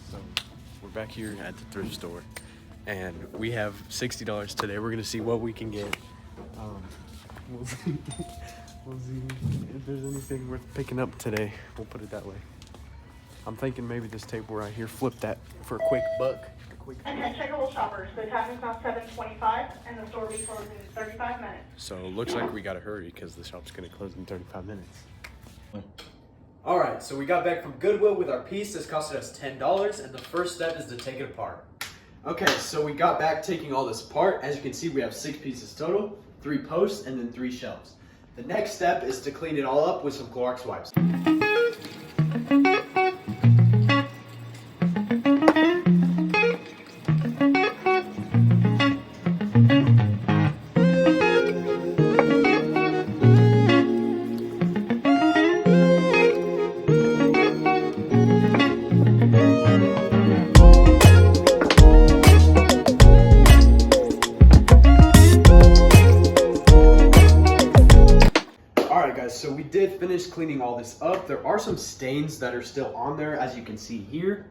So we're back here at the thrift store, and we have $60 today. We're gonna see what we can get. We'll see. We'll see if there's anything worth picking up today. We'll put it that way. I'm thinking maybe this table right here, flip that for a quick buck. And check a little shoppers. The time is now 7:25, and the store will be closing in 35 minutes. So it looks like we gotta hurry because the shop's gonna close in 35 minutes. All right, so we got back from Goodwill with our piece. This costed us $10, and the first step is to take it apart. Okay, so we got back taking all this apart. As you can see, we have 6 pieces total, 3 posts, and then 3 shelves. The next step is to clean it all up with some Clorox wipes. So we did finish cleaning all this up. There are some stains that are still on there, as you can see here.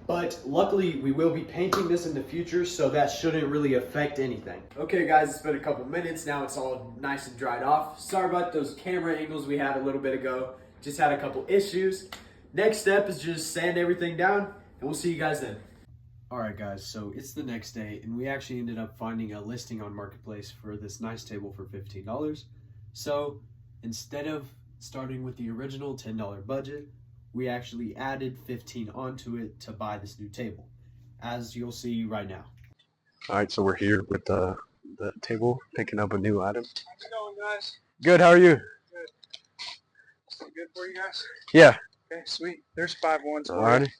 But luckily, we will be painting this in the future, so that shouldn't really affect anything. Okay guys, it's been a couple minutes. Now it's all nice and dried off. Sorry about those camera angles we had a little bit ago. Just had a couple issues. Next step is just sand everything down, and we'll see you guys then. Alright guys, so it's the next day, and we actually ended up finding a listing on Marketplace for this nice table for $15. So instead of starting with the original $10 budget, we actually added $15 onto it to buy this new table, as you'll see right now. All right, so we're here with the table, picking up a new item. How's it going, guys? Good, how are you? Good. Good for you guys? Yeah. Okay, sweet. There's 5 ones. All righty.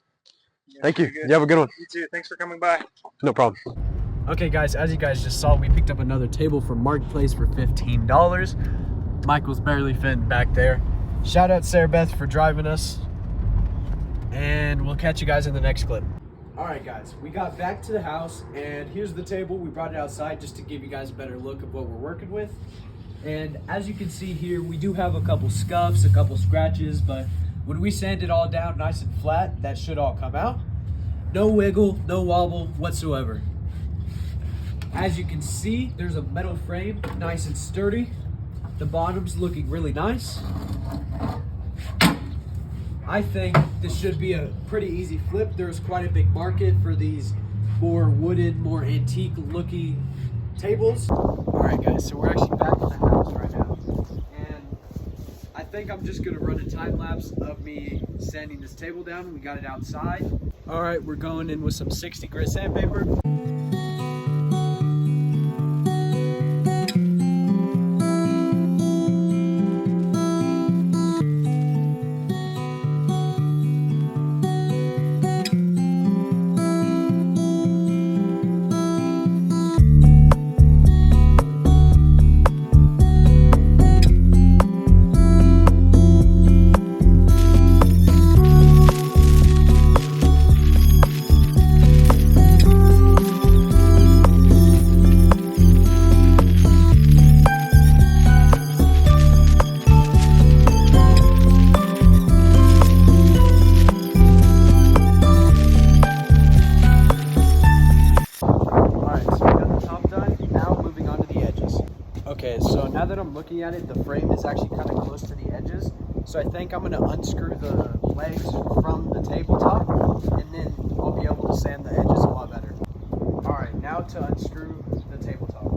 Yeah, thank you. good. You have a good one. You too. Thanks for coming by. No problem. Okay guys, as you guys just saw, we picked up another table from Marketplace for $15. Michael's barely fitting back there. Shout out Sarah Beth for driving us, and we'll catch you guys in the next clip. All right guys, we got back to the house, and here's the table. We brought it outside just to give you guys a better look of what we're working with. And as you can see here, we do have a couple scuffs, a couple scratches, but when we sand it all down nice and flat, that should all come out. No wiggle, no wobble whatsoever. As you can see, there's a metal frame, nice and sturdy. The bottom's looking really nice. I think this should be a pretty easy flip. There's quite a big market for these more wooden, more antique looking tables. All right guys, so we're actually back in the house right now. And I think I'm just gonna run a time lapse of me sanding this table down. We got it outside. All right, we're going in with some 60 grit sandpaper. Okay, so now that I'm looking at it, the frame is actually kind of close to the edges. So I think I'm going to unscrew the legs from the tabletop, and then I'll be able to sand the edges a lot better. All right, now to unscrew the tabletop.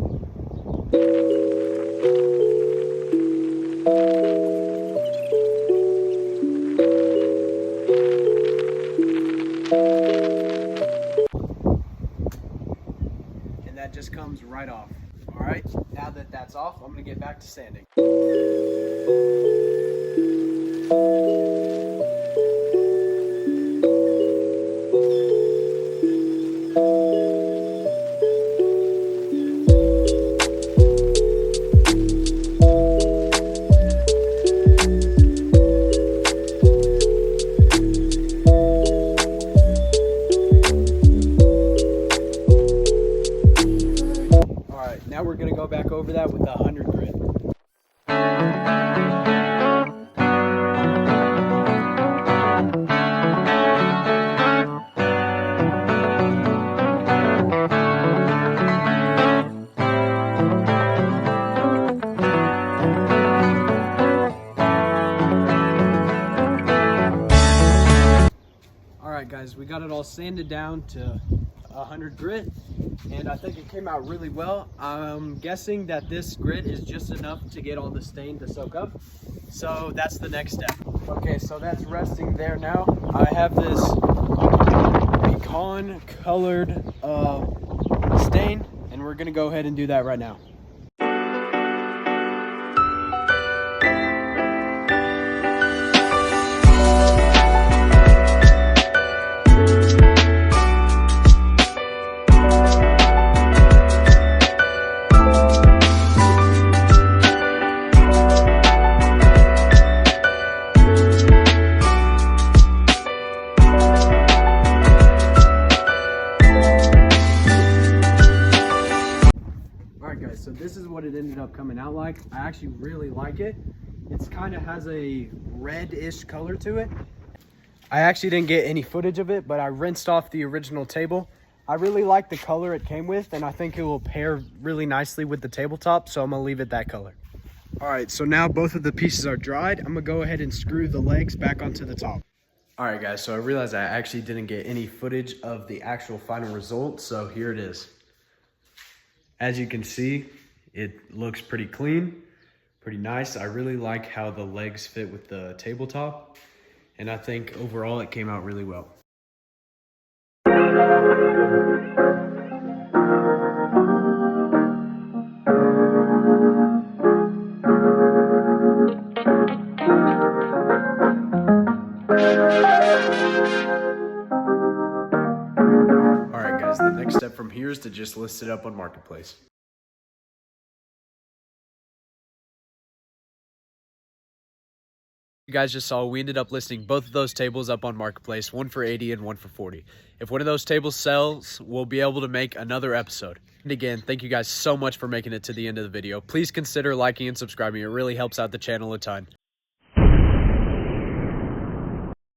And that just comes right off. All right, now that that's off, I'm gonna get back to sanding. Now we're gonna go back over that with a 100 grit. Alright guys, we got it all sanded down to 100 grit, and I think it came out really well. I'm guessing that this grit is just enough to get all the stain to soak up. So that's the next step. Okay, so that's resting there now. I have this pecan colored stain, and we're gonna go ahead and do that right now. So this is what it ended up coming out like. I actually really like it. It's kind of has a reddish color to it. I actually didn't get any footage of it, but I rinsed off the original table. I really like the color it came with, and I think it will pair really nicely with the tabletop, so I'm gonna leave it that color. All right, so now both of the pieces are dried. I'm gonna go ahead and screw the legs back onto the top. All right guys, so I realized I actually didn't get any footage of the actual final result, so here it is. As you can see, it looks pretty clean, pretty nice. I really like how the legs fit with the tabletop, and I think overall it came out really well. All right guys, the next step from here is to just list it up on Marketplace. You guys just saw we ended up listing both of those tables up on Marketplace, one for 80 and one for 40. If one of those tables sells, we'll be able to make another episode. And again, thank you guys so much for making it to the end of the video. Please consider liking and subscribing. It really helps out the channel a ton.